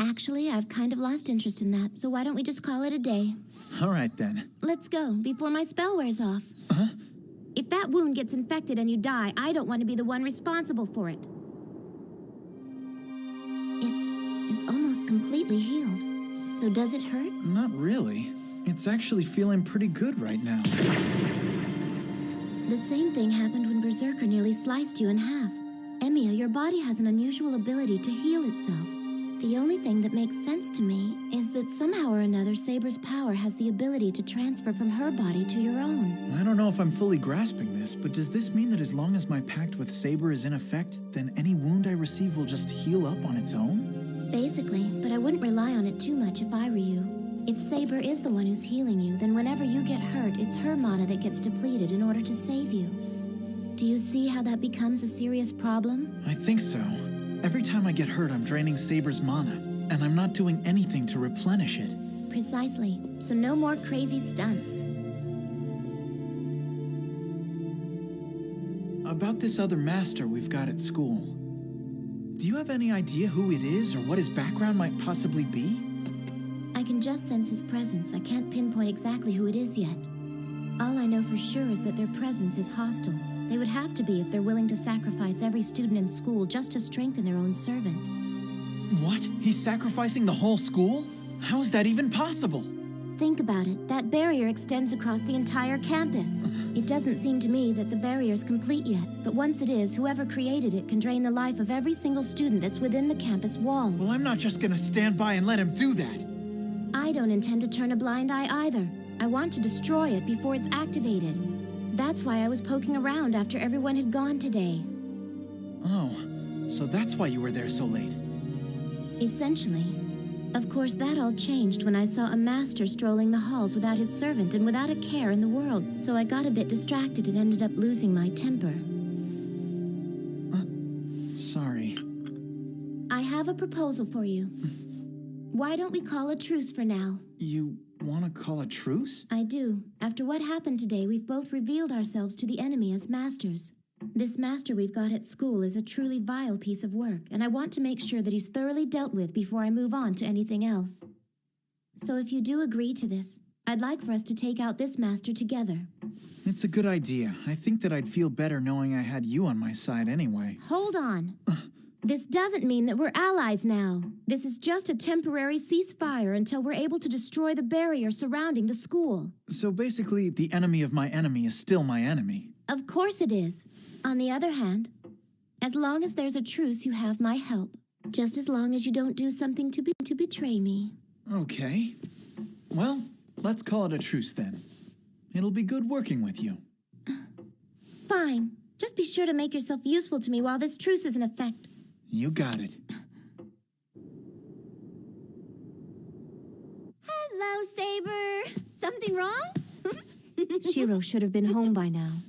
Actually, I've kind of lost interest in that, so why don't we just call it a day? All right, then. Let's go, before my spell wears off. Huh? If that wound gets infected and you die, I don't want to be the one responsible for it. It's almost completely healed. So does it hurt? Not really. It's actually feeling pretty good right now. The same thing happened when Berserker nearly sliced you in half. Emiya, your body has an unusual ability to heal itself. The only thing that makes sense to me is that somehow or another Saber's power has the ability to transfer from her body to your own. I don't know if I'm fully grasping this, but does this mean that as long as my pact with Saber is in effect, then any wound I receive will just heal up on its own? Basically, but I wouldn't rely on it too much if I were you. If Saber is the one who's healing you, then whenever you get hurt, it's her mana that gets depleted in order to save you. Do you see how that becomes a serious problem? I think so. Every time I get hurt, I'm draining Saber's mana, and I'm not doing anything to replenish it. Precisely. So no more crazy stunts. About this other master we've got at school. Do you have any idea who it is or what his background might possibly be? I can just sense his presence. I can't pinpoint exactly who it is yet. All I know for sure is that their presence is hostile. They would have to be if they're willing to sacrifice every student in school just to strengthen their own servant. What? He's sacrificing the whole school? How is that even possible? Think about it. That barrier extends across the entire campus. It doesn't seem to me that the barrier's complete yet, but once it is, whoever created it can drain the life of every single student that's within the campus walls. Well, I'm not just gonna stand by and let him do that. I don't intend to turn a blind eye either. I want to destroy it before it's activated. That's why I was poking around after everyone had gone today. Oh, so that's why you were there so late. Essentially. Of course, that all changed when I saw a master strolling the halls without his servant and without a care in the world, so I got a bit distracted and ended up losing my temper. Sorry. I have a proposal for you. Why don't we call a truce for now? You want to call a truce? I do. After what happened today, we've both revealed ourselves to the enemy as masters. This master we've got at school is a truly vile piece of work, and I want to make sure that he's thoroughly dealt with before I move on to anything else. So if you do agree to this, I'd like for us to take out this master together. It's a good idea. I think that I'd feel better knowing I had you on my side anyway. Hold on. This doesn't mean that we're allies now. This is just a temporary ceasefire until we're able to destroy the barrier surrounding the school. So basically, the enemy of my enemy is still my enemy. Of course it is. On the other hand, as long as there's a truce, you have my help. Just as long as you don't do something to betray me. Okay. Well, let's call it a truce then. It'll be good working with you. Fine. Just be sure to make yourself useful to me while this truce is in effect. You got it. Hello, Saber. Something wrong? Shiro should have been home by now.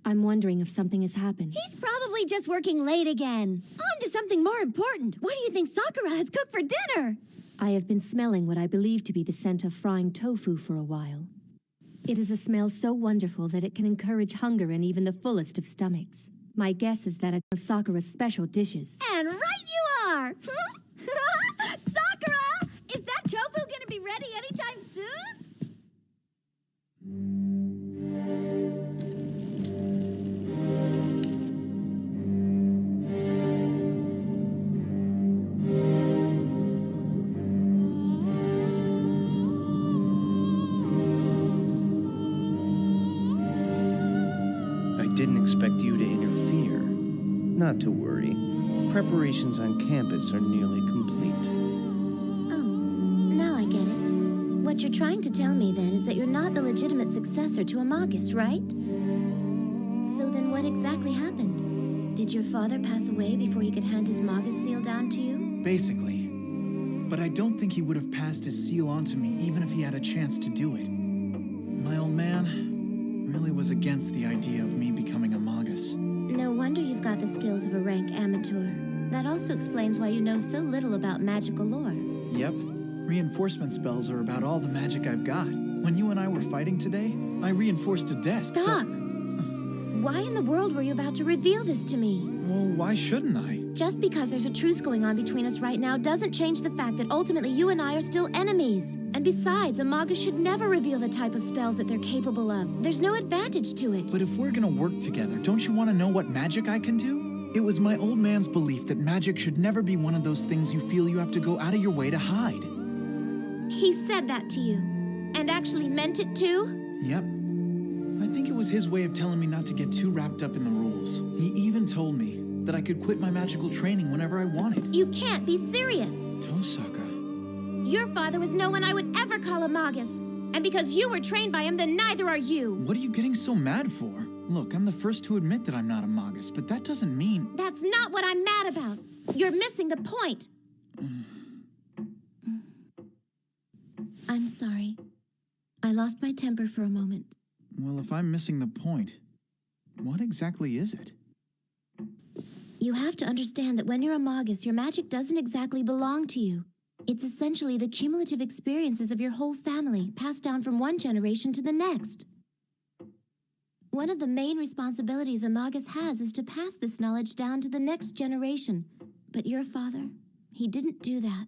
I'm wondering if something has happened. He's probably just working late again. On to something more important. What do you think Sakura has cooked for dinner? I have been smelling what I believe to be the scent of frying tofu for a while. It is a smell so wonderful that it can encourage hunger in even the fullest of stomachs. My guess is that it's one of Sakura's special dishes. And right you are! Sakura! Is that tofu gonna be ready anytime soon? I didn't expect you to interfere. Not to worry. Preparations on campus are nearly complete. Oh, now I get it. What you're trying to tell me then is that you're not the legitimate successor to Amagus, right? So then what exactly happened? Did your father pass away before he could hand his Magus seal down to you? Basically. But I don't think he would have passed his seal on to me even if he had a chance to do it. My old man really was against the idea of me becoming a Magus. No wonder you've got the skills of a rank amateur. That also explains why you know so little about magical lore. Yep. Reinforcement spells are about all the magic I've got. When you and I were fighting today, I reinforced a desk. Stop! Why in the world were you about to reveal this to me? Well, why shouldn't I? Just because there's a truce going on between us right now doesn't change the fact that ultimately you and I are still enemies. And besides, a Manga should never reveal the type of spells that they're capable of. There's no advantage to it. But if we're gonna work together, don't you want to know what magic I can do? It was my old man's belief that magic should never be one of those things you feel you have to go out of your way to hide. He said that to you. And actually meant it too? Yep. I think it was his way of telling me not to get too wrapped up in the rules. He even told me that I could quit my magical training whenever I wanted. You can't be serious. Tosaka. Your father was no one I would ever call a Magus. And because you were trained by him, then neither are you. What are you getting so mad for? Look, I'm the first to admit that I'm not a Magus, but that doesn't mean... That's not what I'm mad about. You're missing the point. I'm sorry. I lost my temper for a moment. Well, if I'm missing the point, what exactly is it? You have to understand that when you're a Magus, your magic doesn't exactly belong to you. It's essentially the cumulative experiences of your whole family, passed down from one generation to the next. One of the main responsibilities a Magus has is to pass this knowledge down to the next generation. But your father, he didn't do that.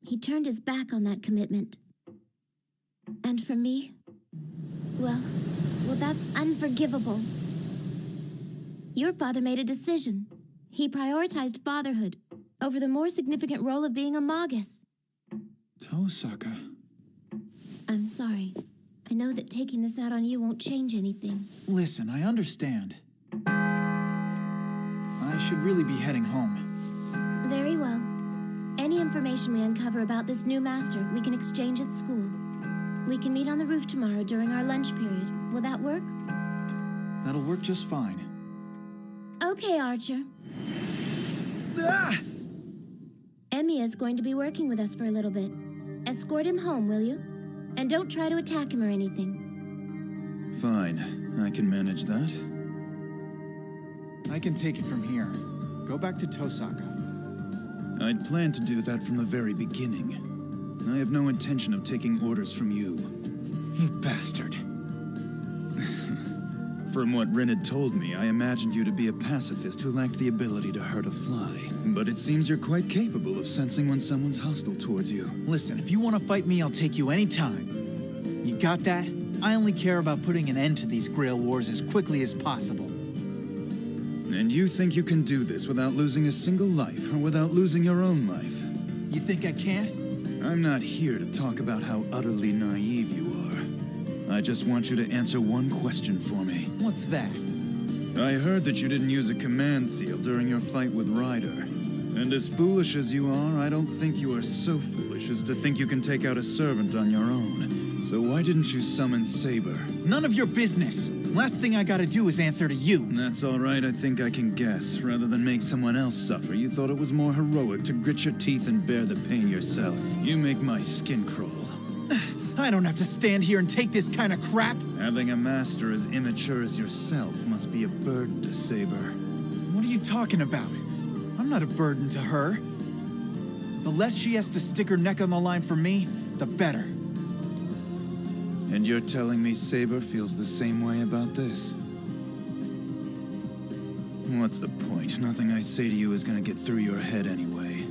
He turned his back on that commitment. And for me, well, that's unforgivable. Your father made a decision. He prioritized fatherhood over the more significant role of being a Magus. Tosaka. I'm sorry. I know that taking this out on you won't change anything. Listen, I understand. I should really be heading home. Very well. Any information we uncover about this new master, we can exchange at school. We can meet on the roof tomorrow during our lunch period. Will that work? That'll work just fine. Okay, Archer. Ah! Emiya's going to be working with us for a little bit. Escort him home, will you? And don't try to attack him or anything. Fine, I can manage that. I can take it from here. Go back to Tosaka. I'd planned to do that from the very beginning. I have no intention of taking orders from you. You bastard. From what Rin had told me, I imagined you to be a pacifist who lacked the ability to hurt a fly. But it seems you're quite capable of sensing when someone's hostile towards you. Listen, if you want to fight me, I'll take you anytime. You got that? I only care about putting an end to these Grail Wars as quickly as possible. And you think you can do this without losing a single life, or without losing your own life? You think I can't? I'm not here to talk about how utterly naive you are. I just want you to answer one question for me. What's that? I heard that you didn't use a command seal during your fight with Ryder. And as foolish as you are, I don't think you are so foolish as to think you can take out a servant on your own. So why didn't you summon Saber? None of your business! Last thing I gotta do is answer to you. That's all right, I think I can guess. Rather than make someone else suffer, you thought it was more heroic to grit your teeth and bear the pain yourself. You make my skin crawl. I don't have to stand here and take this kind of crap. Having a master as immature as yourself must be a burden to Saber. What are you talking about? I'm not a burden to her. The less she has to stick her neck on the line for me, the better. And you're telling me Saber feels the same way about this? What's the point? Nothing I say to you is gonna get through your head anyway.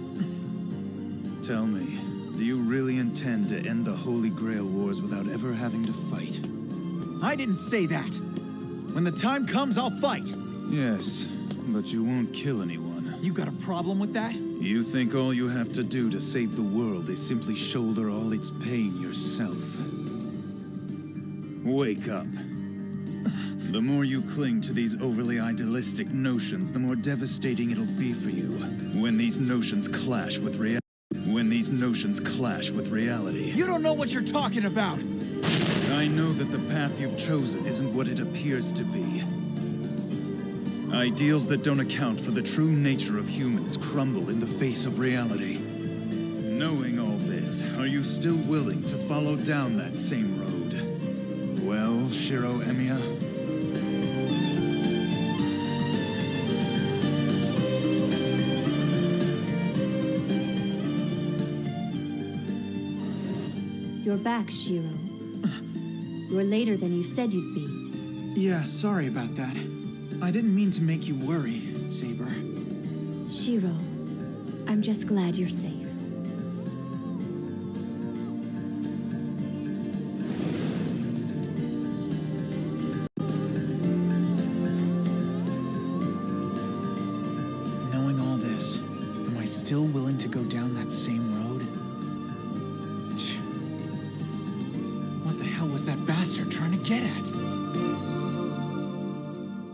Tell me, do you really intend to end the Holy Grail Wars without ever having to fight? I didn't say that. When the time comes, I'll fight. Yes, but you won't kill anyone. You got a problem with that? You think all you have to do to save the world is simply shoulder all its pain yourself. Wake up. The more you cling to these overly idealistic notions, the more devastating it'll be for you when these notions clash with reality. You don't know what you're talking about! I know that the path you've chosen isn't what it appears to be. Ideals that don't account for the true nature of humans crumble in the face of reality. Knowing all this, are you still willing to follow down that same road? Well, Shiro Emiya? You're back, Shiro. You're later than you said you'd be. Yeah, sorry about that. I didn't mean to make you worry, Saber. Shiro, I'm just glad you're safe. Knowing all this, am I still willing to go down that same road? What the hell was that bastard trying to get at?